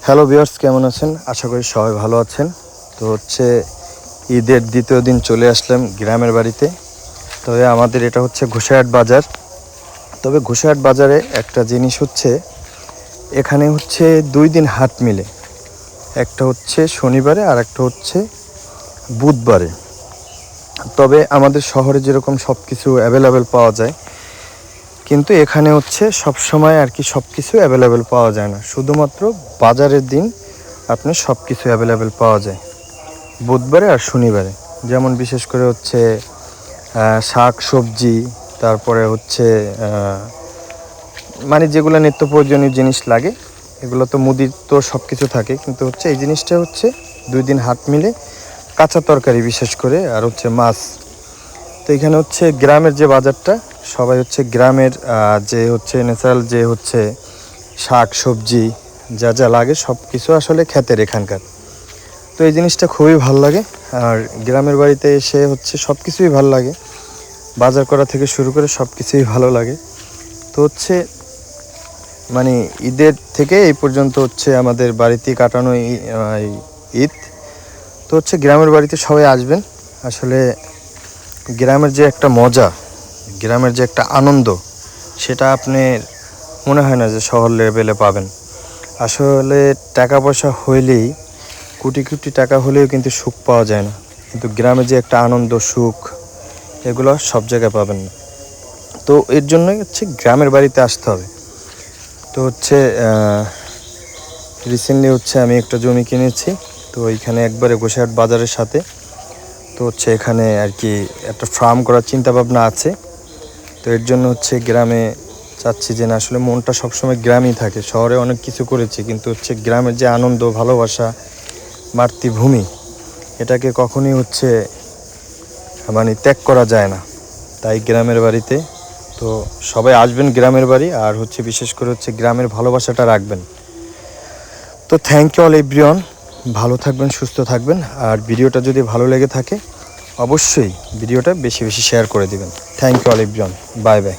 Hello viewers, কেমন আছেন? আশা করি সবাই ভালো আছেন। তো ঈদের দ্বিতীয় দিন চলে আসলাম গ্রামের বাড়িতে। তবে আমাদের এটা হচ্ছে ঘোষাহাট বাজার। তবে ঘোষাহাট বাজারে একটা জিনিস হচ্ছে, এখানে হচ্ছে 2 দিন হাট মিলে। একটা হচ্ছে শনিবারে আর একটা হচ্ছে বুধবারে। তবে আমাদের শহরে যেরকম সব কিছু অ্যাভেলেবেল পাওয়া যায়, কিন্তু এখানে হচ্ছে সবসময় আর কি সব কিছু অ্যাভেলেবেল পাওয়া যায় না। শুধুমাত্র বাজারের দিন আপনি সব কিছু অ্যাভেলেবেল পাওয়া যায় বুধবারে আর শনিবারে। যেমন বিশেষ করে হচ্ছে শাক সবজি, তারপরে হচ্ছে মানে যেগুলো নিত্য প্রয়োজনীয় জিনিস লাগে, এগুলো তো মুদির তো সব কিছু থাকে, কিন্তু হচ্ছে এই জিনিসটা হচ্ছে 2 দিন হাট মিলে কাঁচা তরকারি বিশেষ করে, আর হচ্ছে মাছ। তো এখানে হচ্ছে গ্রামের যে বাজারটা, সবাই হচ্ছে গ্রামের যে হচ্ছে ন্যাচারাল যে হচ্ছে শাক সবজি যা যা লাগে সব কিছু আসলে ক্ষেতের এখানকার। তো এই জিনিসটা খুবই ভালো লাগে। আর গ্রামের বাড়িতে এসে হচ্ছে সব কিছুই ভালো লাগে, বাজার করা থেকে শুরু করে সব কিছুই ভালো লাগে। তো হচ্ছে মানে ঈদের থেকে এই পর্যন্ত হচ্ছে আমাদের বাড়িতে কাটানো ঈদ। তো হচ্ছে গ্রামের বাড়িতে সবাই আসবেন। আসলে গ্রামের যে একটা মজা, গ্রামের যে একটা আনন্দ, সেটা আপনি মনে হয় না যে শহর লেভেলে পাবেন। আসলে টাকা পয়সা হইলেই, কোটি কোটি টাকা হলেও কিন্তু সুখ পাওয়া যায় না, কিন্তু গ্রামে যে একটা আনন্দ সুখ, এগুলো সব জায়গায় পাবেন না। তো এর জন্যই হচ্ছে গ্রামের বাড়িতে আসতে হবে। তো হচ্ছে রিসেন্টলি হচ্ছে আমি একটা জমি কিনেছি। তো এইখানে একবারে গোসাইহাট বাজারের সাথে। তো হচ্ছে এখানে আর কি একটা ফার্ম করার চিন্তা ভাবনা আছে। তো এর জন্য হচ্ছে গ্রামে চাচ্ছি যে না, আসলে মনটা সবসময় গ্রামেই থাকে। শহরে অনেক কিছু করেছি, কিন্তু হচ্ছে গ্রামের যে আনন্দ ভালোবাসা, মাতৃভূমি, এটাকে কখনোই হচ্ছে মানে ত্যাগ করা যায় না। তাই গ্রামের বাড়িতে তো সবাই আসবেন গ্রামের বাড়ি, আর হচ্ছে বিশেষ করে হচ্ছে গ্রামের ভালোবাসাটা রাখবেন। তো থ্যাংক ইউ অল এভরিওয়ান। ভালো থাকবেন, সুস্থ থাকবেন। আর ভিডিওটা যদি ভালো লেগে থাকে অবশ্যই ভিডিওটা বেশি বেশি শেয়ার করে দিবেন। Thank you all everyone. Bye by.